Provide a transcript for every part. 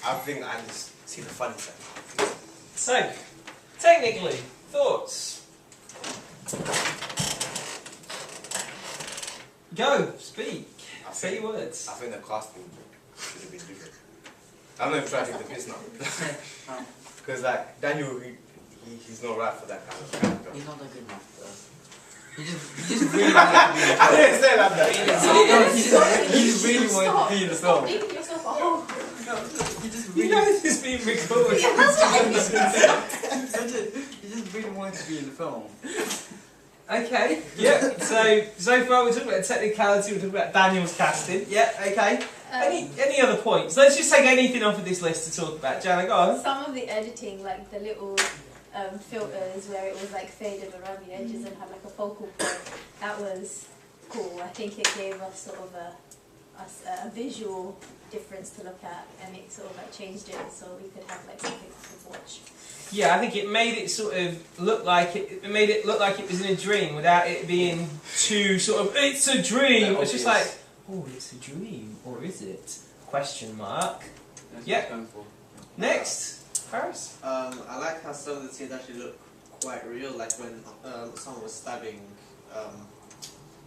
I think I just see the funny side. So, technically, thoughts? Go, speak, say your words. I think the casting should have been different. I'm not even trying to take the piss now. Because like, Daniel, he's not right for that kind of character. He's not good enough though. He just really wanted to be in the I film. didn't say that. He just really wanted to be in the film. Leaving yourself at home. He just You really, know this is being recorded. Yeah, that's what I mean. he just really wanted to be in the film. Okay, yeah, so far we're talking about technicality, we're talking about Daniel's casting. Yeah, okay. Any other points? Let's just take anything off of this list to talk about. Jana, go on. Some of the editing, like the little filters where it was like faded around the edges and had like a focal point, that was cool. I think it gave us sort of a visual difference to look at, and it sort of like changed it so we could have like something to watch. Yeah, I think it made it sort of look like it made it look like it was in a dream without it being too sort of it's a dream. It's just like, oh, it's a dream, or is it? Question mark. Yeah. Next, Paris. I like how some of the scenes actually look quite real, like when someone was stabbing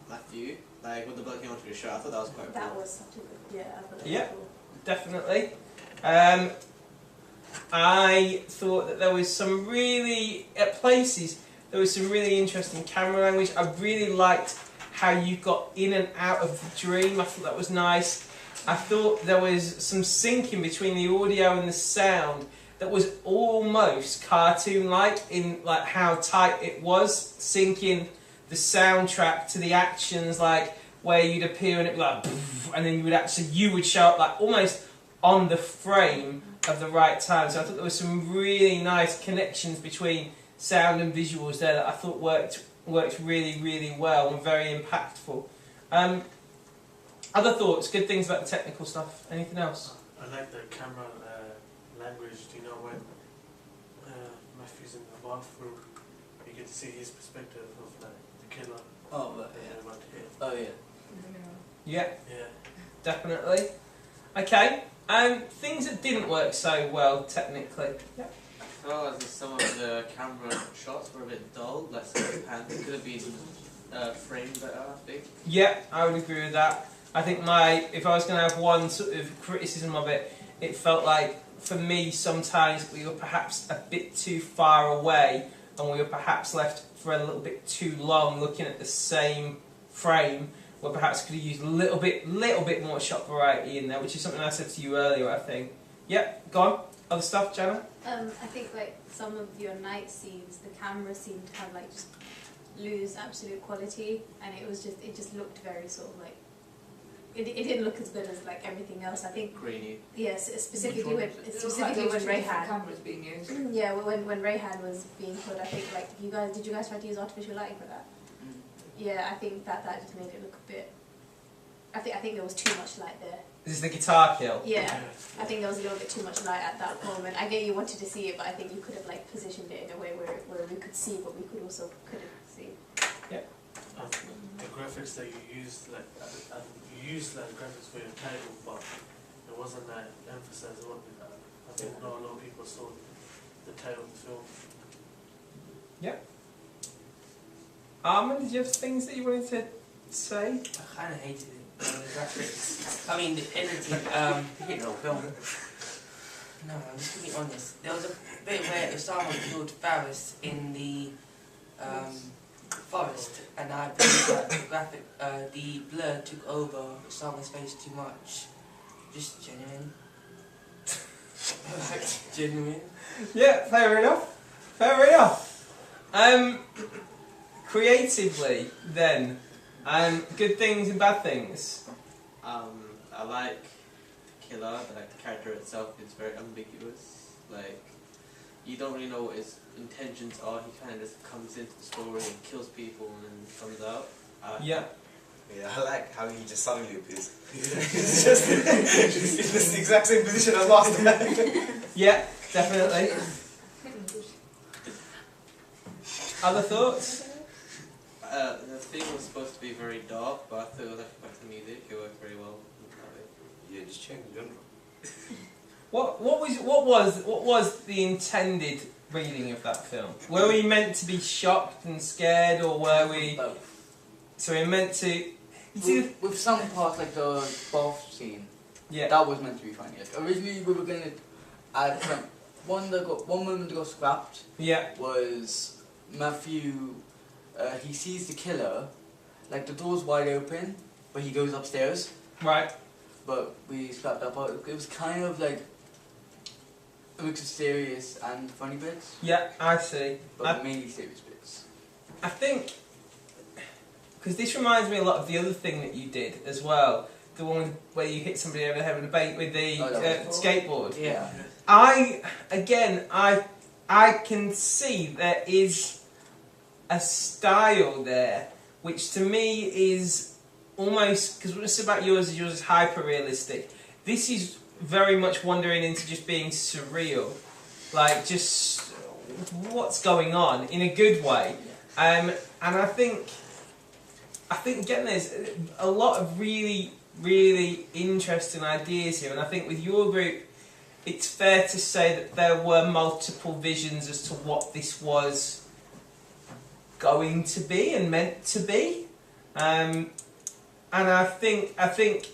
Matthew, like when the blood came onto the show. I thought that was quite That cool. was such a good, I thought that Yeah. was cool. Definitely. I thought that there was some really, at places, there was some really interesting camera language. I really liked how you got in and out of the dream. I thought that was nice. I thought there was some syncing between the audio and the sound that was almost cartoon-like in like how tight it was, syncing the soundtrack to the actions, like where you'd appear and it'd be like, and then you would show up like almost on the frame of the right time. So I thought there was some really nice connections between sound and visuals there that I thought worked really, really well and very impactful. Other thoughts, good things about the technical stuff. Anything else? I like the camera language. Do you know when Matthew's in the bathroom, you get to see his perspective of like the killer. Oh, but Yeah. oh yeah. Yeah, Yeah. definitely. Okay. Things that didn't work so well technically. Yeah. I felt as if some of the camera shots were a bit dull, like some of the pans could have been framed better, I think. Yeah, I would agree with that. I think if I was going to have one sort of criticism of it, it felt like, for me, sometimes we were perhaps a bit too far away and we were perhaps left for a little bit too long looking at the same frame, where perhaps could have used a little bit more shot variety in there, which is something I said to you earlier, I think. Yep, go on. Other stuff, Jana? I think like some of your night scenes, the camera seemed to have like just lose absolute quality, and it just looked very sort of like it didn't look as good as like everything else. I think Grainy. yes, specifically when Rayhan Rayhan. cameras being used. Yeah, when Rayhan was being put, I think like did you guys try to use artificial lighting for that? Yeah, I think that just made it look a bit. I think there was too much light there. Is this the guitar kill? Yeah, I think there was a little bit too much light at that moment. I get you wanted to see it, but I think you could have like positioned it in a way where we could see, but we couldn't see. The graphics that you used, like you used like graphics for your title, but it wasn't like emphasized on it. I think not a lot of people saw the title of the film. Yep. Arman, did you have things that you wanted to say? I kind of hated it. The graphics. I mean, the editing. Film. No, I'm just to be honest. There was a bit where Usama killed Faris in the forest, and I believe that the blur took over Usama's face too much. Just genuine. Genuine. Yeah, fair enough. Fair enough. Creatively, then, good things and bad things. I like the killer, but like the character itself is very ambiguous. Like you don't really know what his intentions are. He kind of just comes into the story and kills people and then comes out. Yeah. Yeah, I like how he just suddenly appears. It's just in the exact same position as last time. Yeah, definitely. Other thoughts? The thing was supposed to be very dark, but I thought it was actually quite the music. It worked very well. Yeah, just change the genre. What was the intended reading of that film? Were we meant to be shocked and scared, or were we? Both. So we meant to. You see, With some parts, like the bath scene, yeah. that was meant to be funny. Like, originally, we were gonna add some. One moment that got scrapped Yeah. was Matthew. He sees the killer, like the door's wide open, but he goes upstairs. Right. But we scrapped that part. It was kind of like a mix of serious and funny bits, Yeah, I see. but mainly serious bits. I think because this reminds me a lot of the other thing that you did as well, the one where you hit somebody over the head with the Oh, that was skateboard. Yeah. I can see there is a style there, which to me is almost, because what's about yours is hyper realistic. This is very much wandering into just being surreal, like just what's going on in a good way. And I think again there's a lot of really interesting ideas here, and I think with your group it's fair to say that there were multiple visions as to what this was going to be and meant to be, and I think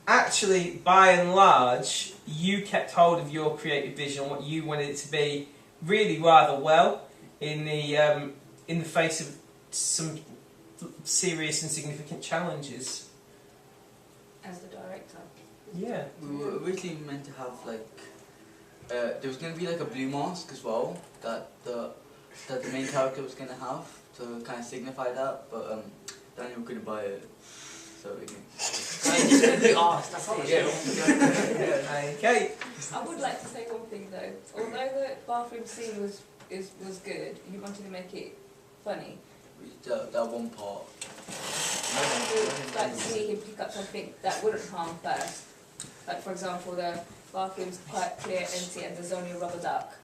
actually by and large you kept hold of your creative vision, what you wanted it to be, really rather well in the face of some serious and significant challenges. As the director. Yeah. We were originally meant to have like there was going to be like a blue mask as well that the main character was going to have to kind of signify that, but Daniel couldn't buy it, so we didn't. Just gonna be asked, that's it. Yeah. Okay. I would like to say one thing though. Although the bathroom scene was good, you wanted to make it funny. That one part. I would like to see him pick up something that wouldn't harm first. Like for example, the bathroom's quite clear, empty, and there's only a rubber duck.